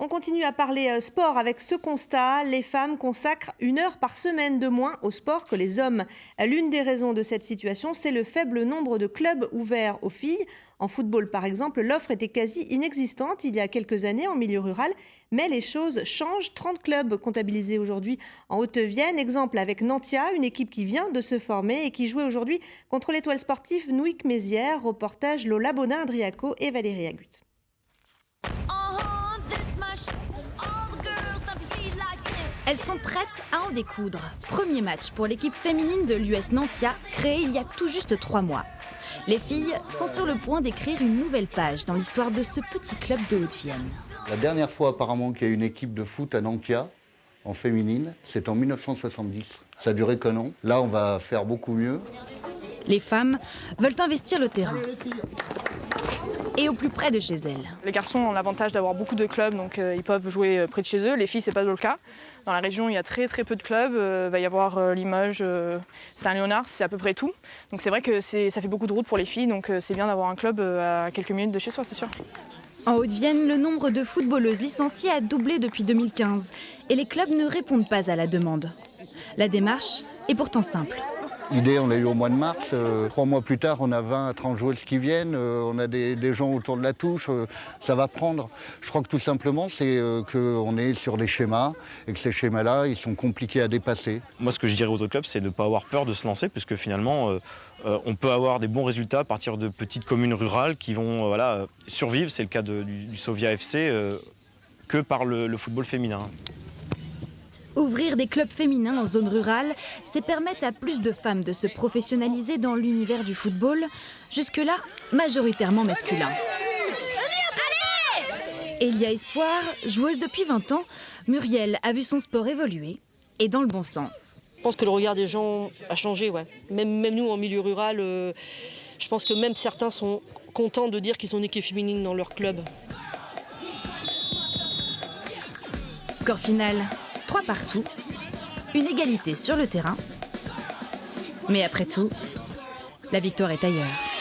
On continue à parler sport avec ce constat. Les femmes consacrent 1 heure par semaine de moins au sport que les hommes. L'une des raisons de cette situation, c'est le faible nombre de clubs ouverts aux filles. En football, par exemple, l'offre était quasi inexistante il y a quelques années en milieu rural. Mais les choses changent. 30 clubs comptabilisés aujourd'hui en Haute-Vienne. Exemple avec Nantia, une équipe qui vient de se former et qui jouait aujourd'hui contre l'étoile sportive Nouic-Mézières. Reportage Lola Bonin-Adriaco et Valérie Agut. Elles sont prêtes à en découdre. Premier match pour l'équipe féminine de l'US Nantia, créée il y a tout juste 3 mois. Les filles sont sur le point d'écrire une nouvelle page dans l'histoire de ce petit club de Haute-Vienne. La dernière fois apparemment qu'il y a une équipe de foot à Nantia, en féminine, c'est en 1970. Ça a duré qu'un an. Là, on va faire beaucoup mieux. Les femmes veulent investir le terrain. Et au plus près de chez elles. Les garçons ont l'avantage d'avoir beaucoup de clubs, donc ils peuvent jouer près de chez eux. Les filles, c'est pas le cas. Dans la région, il y a très peu de clubs. Il va y avoir Limoges, Saint-Léonard, c'est à peu près tout. Donc c'est vrai que ça fait beaucoup de route pour les filles, donc c'est bien d'avoir un club à quelques minutes de chez soi, c'est sûr. En Haute-Vienne, le nombre de footballeuses licenciées a doublé depuis 2015. Et les clubs ne répondent pas à la demande. La démarche est pourtant simple. L'idée, on l'a eu au mois de mars. 3 mois plus tard, on a 20 à 30 joueuses qui viennent. On a des gens autour de la touche. Ça va prendre. Je crois que tout simplement, c'est qu'on est sur des schémas et que ces schémas-là, ils sont compliqués à dépasser. Moi, ce que je dirais aux autres clubs, c'est de ne pas avoir peur de se lancer, puisque finalement, on peut avoir des bons résultats à partir de petites communes rurales qui vont survivre. C'est le cas du Sovia FC, que par le football féminin. Ouvrir des clubs féminins en zone rurale, c'est permettre à plus de femmes de se professionnaliser dans l'univers du football, jusque-là majoritairement masculin. Elia Espoir, joueuse depuis 20 ans, Muriel a vu son sport évoluer, et dans le bon sens. Je pense que le regard des gens a changé, ouais. Même nous, en milieu rural, je pense que même certains sont contents de dire qu'ils ont une équipe féminine dans leur club. Score final, 3 partout, une égalité sur le terrain. Mais après tout, la victoire est ailleurs.